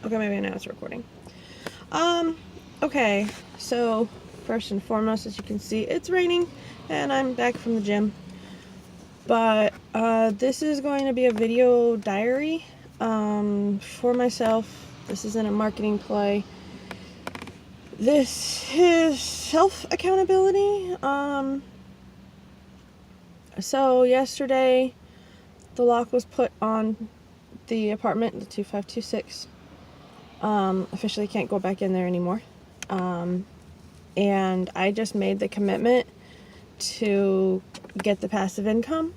Okay, maybe now it's recording. Okay, so first and foremost, as you can see, it's raining, and I'm back from the gym. But, this is going to be a video diary, for myself. This isn't a marketing play. This is self-accountability. So yesterday, the lock was put on the apartment, the 2526. Officially can't go back in there anymore. And I just made the commitment to get the passive income.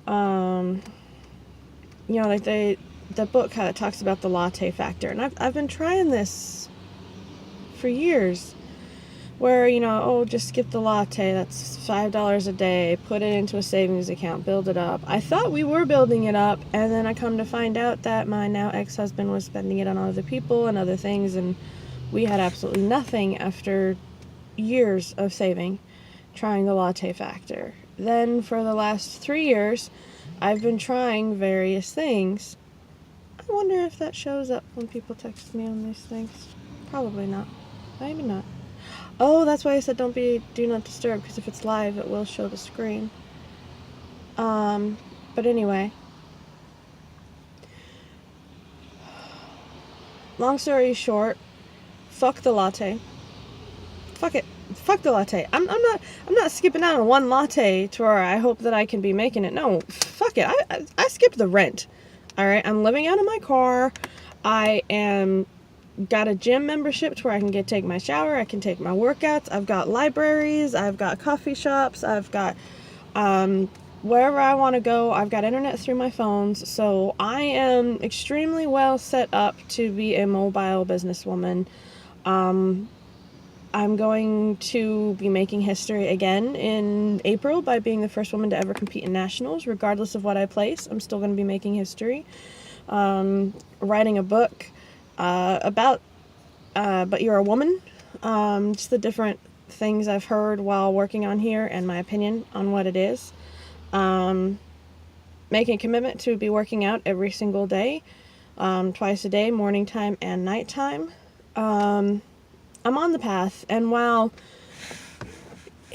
You know, like the book kind of talks about the latte factor, and I've been trying this for years, where, you know, oh, just skip the latte, that's $5 a day, put it into a savings account, build it up. I thought we were building it up, and then I come to find out that my now ex-husband was spending it on other people and other things, and we had absolutely nothing after years of saving, trying the latte factor. Then for the last 3 years, I've been trying various things. I wonder if that shows up when people text me on these things. Probably not. Maybe not. Oh, that's why I said do not disturb, because if it's live, it will show the screen. But anyway. Long story short, fuck the latte. Fuck it. Fuck the latte. I'm not skipping out on one latte to where I hope that I can be making it. No, fuck it. I skipped the rent. Alright, I'm living out of my car. I am got a gym membership to where I can take my shower, I can take my workouts, I've got libraries, I've got coffee shops, I've got wherever I want to go, I've got internet through my phones, so I am extremely well set up to be a mobile businesswoman. I'm going to be making history again in April by being the first woman to ever compete in nationals. Regardless of what I place, I'm still going to be making history. Writing a book about But You're a Woman. Just the different things I've heard while working on here and my opinion on what it is. Making a commitment to be working out every single day, twice a day, morning time and night time. I'm on the path, and while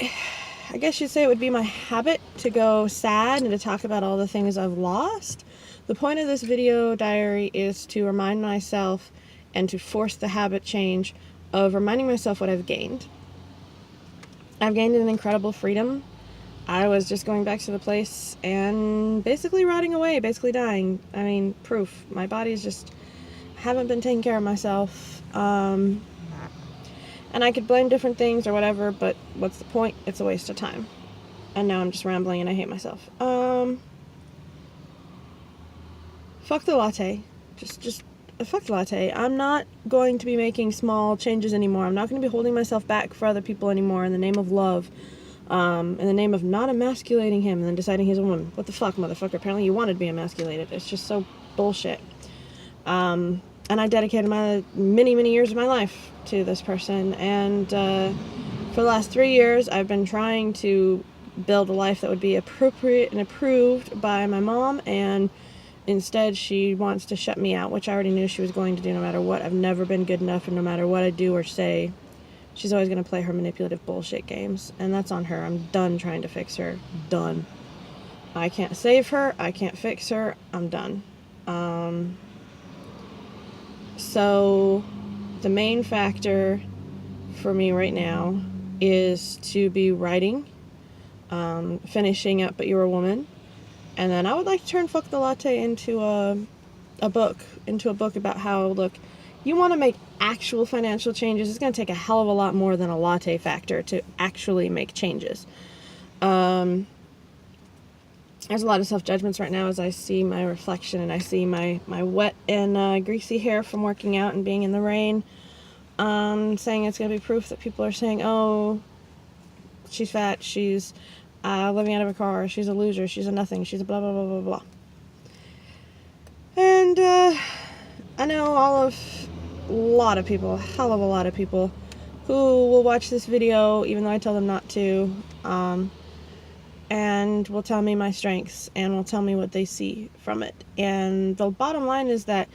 I guess you'd say it would be my habit to go sad and to talk about all the things I've lost, the point of this video diary is to remind myself and to force the habit change of reminding myself what I've gained. I've gained an incredible freedom. I was just going back to the place and basically rotting away, basically dying. I mean, proof. My body's just haven't been taking care of myself. And I could blame different things or whatever, but what's the point? It's a waste of time. And now I'm just rambling and I hate myself. Fuck the latte. Just fuck the latte. I'm not going to be making small changes anymore. I'm not going to be holding myself back for other people anymore in the name of love. In the name of not emasculating him and then deciding he's a woman. What the fuck, motherfucker? Apparently you wanted to be emasculated. It's just so bullshit. And I dedicated my many years of my life to this person, and for the last 3 years I've been trying to build a life that would be appropriate and approved by my mom, and instead she wants to shut me out, which I already knew she was going to do no matter what. I've never been good enough, and no matter what I do or say, she's always going to play her manipulative bullshit games, and that's on her. I'm done trying to fix her. Done. I can't save her. I can't fix her. I'm done. So the main factor for me right now is to be writing, finishing up But You're a Woman, and then I would like to turn Fuck the Latte into a book about how, look, you want to make actual financial changes, it's going to take a hell of a lot more than a latte factor to actually make changes. There's a lot of self-judgments right now as I see my reflection and I see my wet and greasy hair from working out and being in the rain, saying it's going to be proof that people are saying, oh, she's fat, she's living out of a car, she's a loser, she's a nothing, she's a blah, blah, blah, blah, blah. And I know a lot of people, a hell of a lot of people, who will watch this video even though I tell them not to, and will tell me my strengths and will tell me what they see from it. And the bottom line is that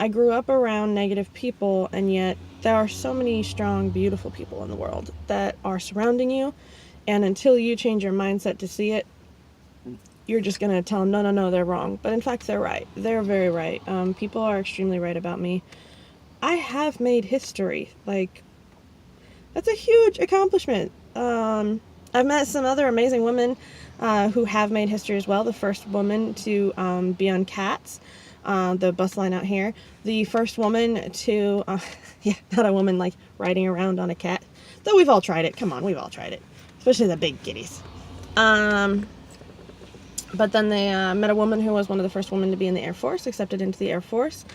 I grew up around negative people, and yet there are so many strong, beautiful people in the world that are surrounding you, and until you change your mindset to see it, you're just going to tell them, no, no, no, they're wrong. But in fact, they're right. They're very right. People are extremely right about me. I have made history. Like, that's a huge accomplishment. I've met some other amazing women who have made history as well. The first woman to be on Cats, the bus line out here. The first woman to, yeah, not a woman like riding around on a cat. Though we've all tried it. Come on, we've all tried it. Especially the big kitties. But then they met a woman who was one of the first women to be in the Air Force, accepted into the Air Force.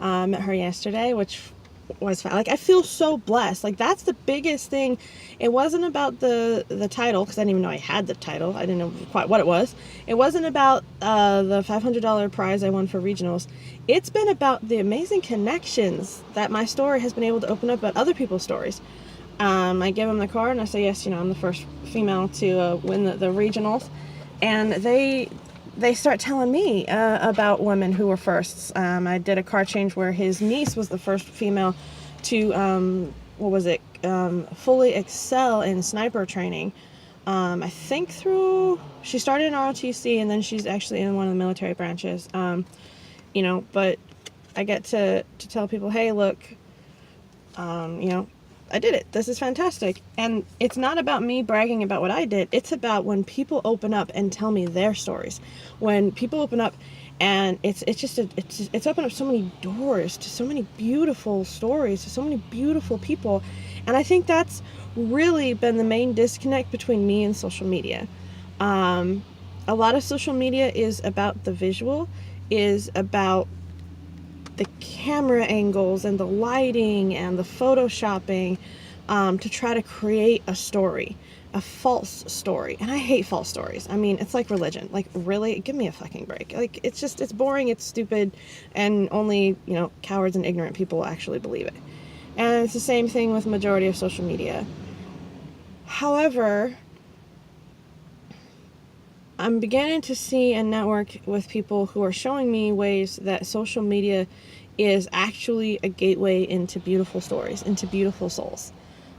Met her yesterday, which was like, I feel so blessed. Like, that's the biggest thing. It wasn't about the title, because I didn't even know I had the title. I didn't know quite what it was. It wasn't about the $500 prize I won for regionals. It's been about the amazing connections that my story has been able to open up about other people's stories. I give them the card and I say, yes, I'm the first female to win the regionals. And they start telling me about women who were firsts. I did a card change where his niece was the first female to, fully excel in sniper training. I think she started in ROTC and then she's actually in one of the military branches. But I get to tell people, hey, look, I did it. This is fantastic. And it's not about me bragging about what I did. It's about when people open up and tell me their stories. When people open up and it's opened up so many doors to so many beautiful stories, to so many beautiful people. And I think that's really been the main disconnect between me and social media. A lot of social media is about the visual, is about the camera angles and the lighting and the photoshopping to try to create a story, a false story. And I hate false stories. I mean, it's like religion. Like, really? Give me a fucking break. Like, it's boring, it's stupid, and only, cowards and ignorant people actually believe it. And it's the same thing with the majority of social media. However, I'm beginning to see and network with people who are showing me ways that social media is actually a gateway into beautiful stories, into beautiful souls.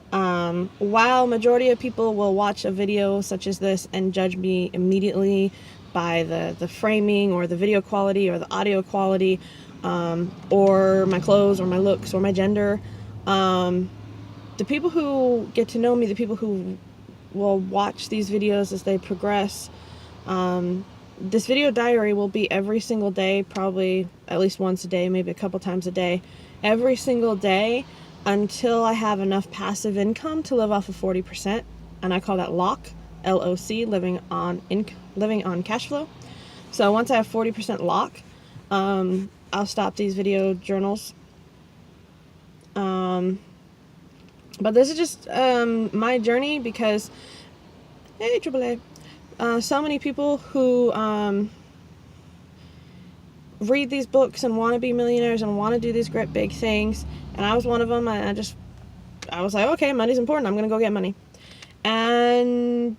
While majority of people will watch a video such as this and judge me immediately by the framing or the video quality or the audio quality, or my clothes or my looks or my gender, the people who get to know me, the people who will watch these videos as they progress, this video diary will be every single day, probably at least once a day, maybe a couple times a day, every single day until I have enough passive income to live off of 40%. And I call that LOC, L-O-C, living on cash flow. So once I have 40% LOC, I'll stop these video journals. But this is just my journey because, hey, AAA. So many people who read these books and want to be millionaires and want to do these great big things, and I was one of them. I was like, okay, money's important. I'm gonna go get money, and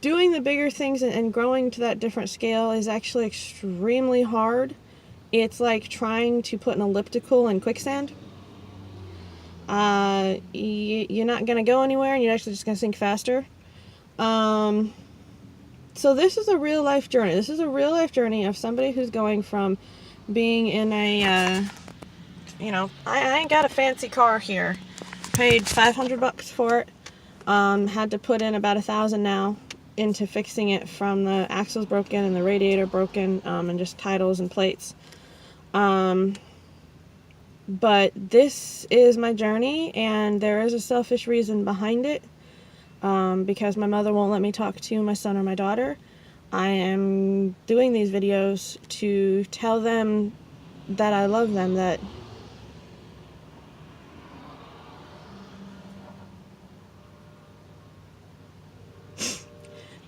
doing the bigger things and growing to that different scale is actually extremely hard. It's like trying to put an elliptical in quicksand. You're not gonna go anywhere, and you're actually just gonna sink faster. So this is a real life journey. This is a real life journey of somebody who's going from being in a, I ain't got a fancy car here. Paid $500 for it. Had to put in about $1,000 now into fixing it from the axles broken and the radiator broken, and just titles and plates. But this is my journey, and there is a selfish reason behind it. Because my mother won't let me talk to my son or my daughter. I am doing these videos to tell them that I love them, that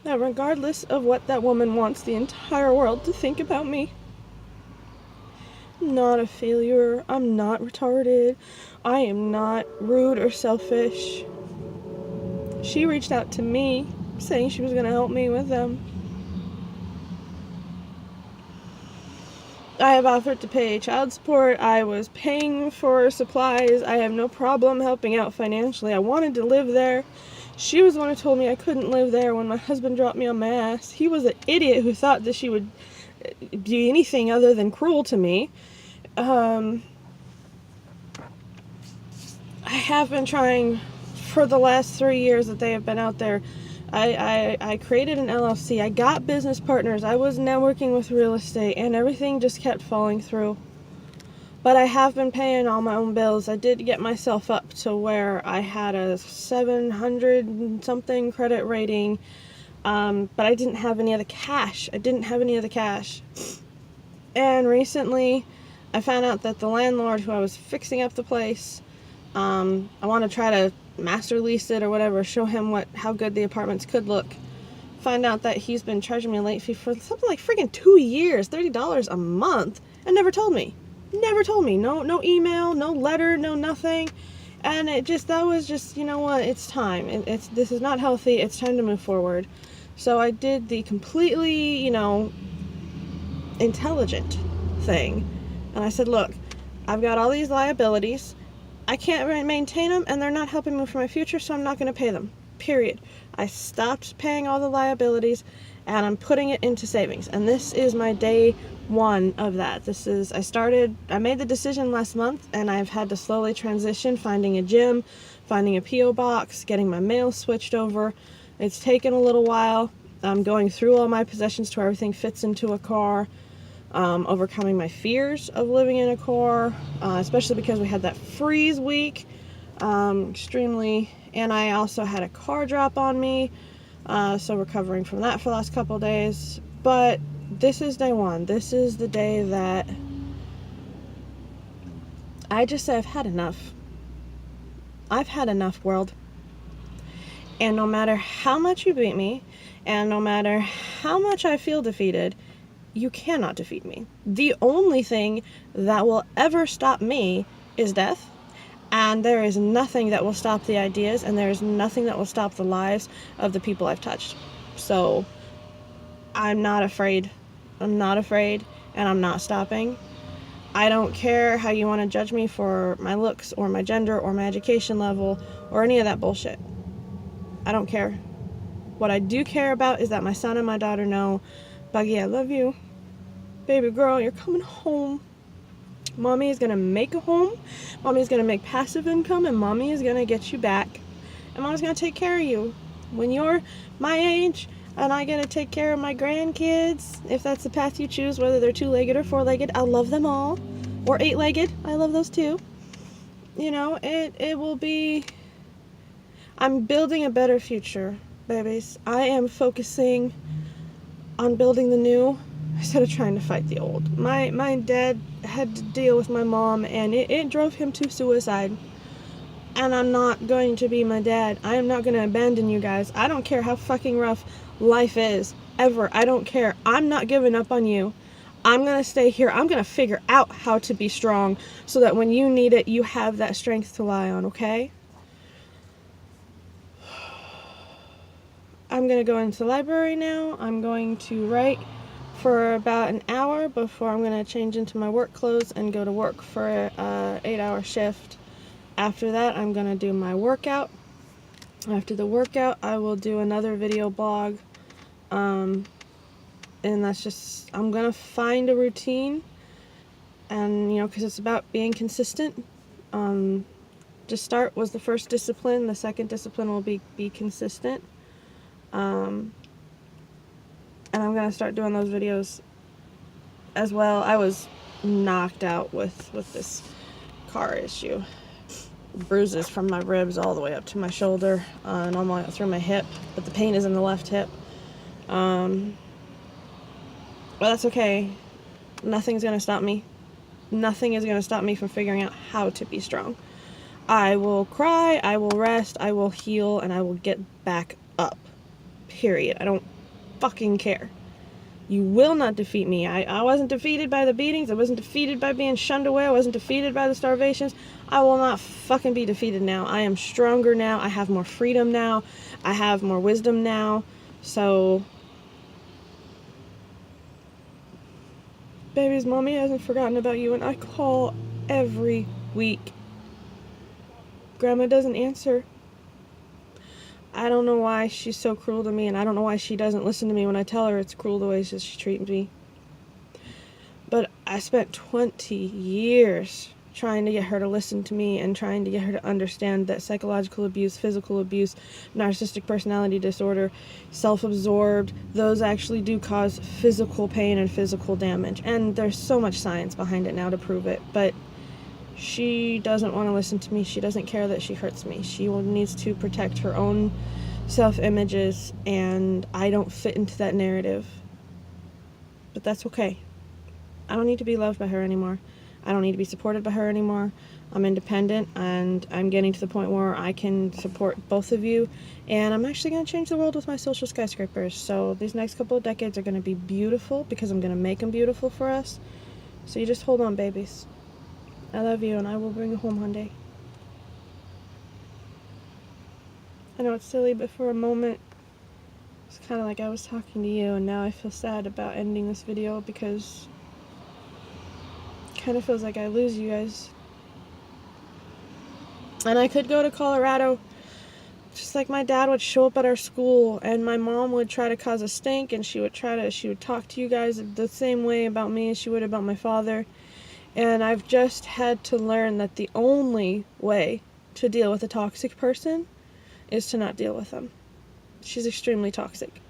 regardless of what that woman wants the entire world to think about me, I'm not a failure, I'm not retarded, I am not rude or selfish. She reached out to me saying she was going to help me with them. I have offered to pay child support. I was paying for supplies. I have no problem helping out financially. I wanted to live there. She was the one who told me I couldn't live there when my husband dropped me on my ass. He was an idiot who thought that she would be anything other than cruel to me. I have been trying for the last 3 years that they have been out there. I created an LLC. I got business partners. I was networking with real estate, and everything just kept falling through. But I have been paying all my own bills. I did get myself up to where I had a 700 something credit rating, but I didn't have any of the cash. And recently, I found out that the landlord who I was fixing up the place, I want to try to master lease it or whatever, show him how good the apartments could look. Find out that he's been charging me a late fee for something like freaking 2 years, $30 a month, and never told me. No email, no letter, no nothing. And that was just, you know what, it's time. This is not healthy. It's time to move forward. So I did the completely, intelligent thing. And I said, look, I've got all these liabilities. I can't maintain them, and they're not helping me for my future, so I'm not going to pay them. Period. I stopped paying all the liabilities, and I'm putting it into savings. And this is my day one of that. I made the decision last month, and I've had to slowly transition, finding a gym, finding a P.O. box, getting my mail switched over. It's taken a little while. I'm going through all my possessions to where everything fits into a car. Overcoming my fears of living in a car, especially because we had that freeze week, and I also had a car drop on me, so recovering from that for the last couple days. But this is day one. This is the day that I just say I've had enough. I've had enough, world. And no matter how much you beat me, and no matter how much I feel defeated, you cannot defeat me. The only thing that will ever stop me is death, and there is nothing that will stop the ideas, and there is nothing that will stop the lives of the people I've touched. So I'm not afraid, and I'm not stopping. I don't care how you want to judge me for my looks or my gender or my education level or any of that bullshit. I don't care. What I do care about is that my son and my daughter know, Buggy, I love you. Baby girl, you're coming home. Mommy is going to make a home. Mommy is going to make passive income, and Mommy is going to get you back. And Mommy's going to take care of you. When you're my age and I get to take care of my grandkids, if that's the path you choose, whether they're 2-legged or 4-legged, I love them all. Or 8-legged, I love those too. It will be... I'm building a better future, babies. I am focusing on building the new instead of trying to fight the old. My dad had to deal with my mom, and it drove him to suicide. And I'm not going to be my dad. I am not going to abandon you guys. I don't care how fucking rough life is. Ever. I don't care. I'm not giving up on you. I'm going to stay here. I'm going to figure out how to be strong so that when you need it, you have that strength to lie on, okay? I'm going to go into the library now. I'm going to write for about an hour before I'm going to change into my work clothes and go to work for an 8-hour shift. After that, I'm going to do my workout. After the workout, I will do another video blog. And that's just, I'm going to find a routine. And, because it's about being consistent. Just start was the first discipline. The second discipline will be consistent. And I'm going to start doing those videos as well. I was knocked out with this car issue. Bruises from my ribs all the way up to my shoulder and all the way up through my hip, but the pain is in the left hip. But that's okay. Nothing's going to stop me. Nothing is going to stop me from figuring out how to be strong. I will cry, I will rest, I will heal, and I will get back up. Period. I don't fucking care. You will not defeat me. I wasn't defeated by the beatings. I wasn't defeated by being shunned away. I wasn't defeated by the starvations. I will not fucking be defeated now. I am stronger now. I have more freedom now. I have more wisdom now. So Baby's mommy hasn't forgotten about you, and I call every week. Grandma doesn't answer. I don't know why she's so cruel to me, and I don't know why she doesn't listen to me when I tell her it's cruel the way she treats me. But I spent 20 years trying to get her to listen to me and trying to get her to understand that psychological abuse, physical abuse, narcissistic personality disorder, self-absorbed, those actually do cause physical pain and physical damage. And there's so much science behind it now to prove it. But she doesn't want to listen to me. She doesn't care that she hurts me. She needs to protect her own self-images, and I don't fit into that narrative. But that's okay. I don't need to be loved by her anymore. I don't need to be supported by her anymore. I'm independent, and I'm getting to the point where I can support both of you, and I'm actually going to change the world with my social skyscrapers. So these next couple of decades are going to be beautiful because I'm going to make them beautiful for us. So you just hold on, babies. I love you, and I will bring you home one day. I know it's silly, but for a moment, it's kind of like I was talking to you, and now I feel sad about ending this video because it kind of feels like I lose you guys. And I could go to Colorado, just like my dad would show up at our school, and my mom would try to cause a stink, and she would talk to you guys the same way about me as she would about my father. And I've just had to learn that the only way to deal with a toxic person is to not deal with them. She's extremely toxic.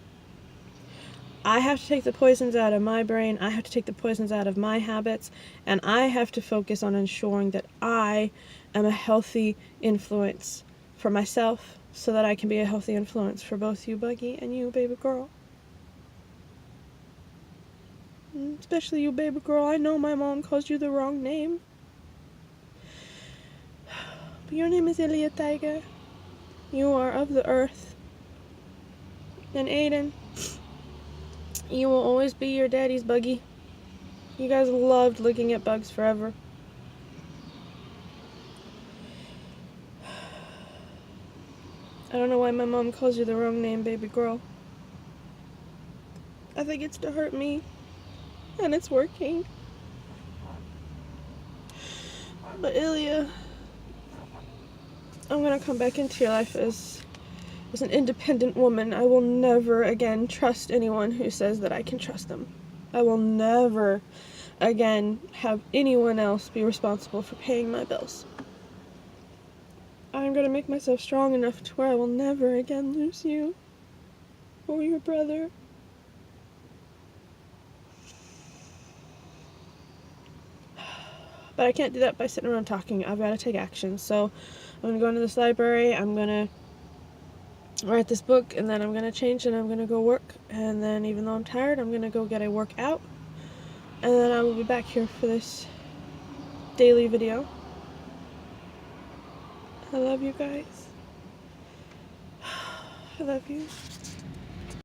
I have to take the poisons out of my brain, I have to take the poisons out of my habits, and I have to focus on ensuring that I am a healthy influence for myself so that I can be a healthy influence for both you, Buggy, and you, baby girl. Especially you, baby girl. I know my mom calls you the wrong name. But your name is Ilya Tiger. You are of the earth. And Aiden, you will always be your daddy's Buggy. You guys loved looking at bugs forever. I don't know why my mom calls you the wrong name, baby girl. I think it's to hurt me. And it's working. But Ilya, I'm gonna come back into your life as an independent woman. I will never again trust anyone who says that I can trust them. I will never again have anyone else be responsible for paying my bills. I'm gonna make myself strong enough to where I will never again lose you or your brother. But I can't do that by sitting around talking. I've got to take action. So I'm going to go into this library. I'm going to write this book, and then I'm going to change, and I'm going to go work. And then even though I'm tired, I'm going to go get a workout. And then I will be back here for this daily video. I love you guys. I love you.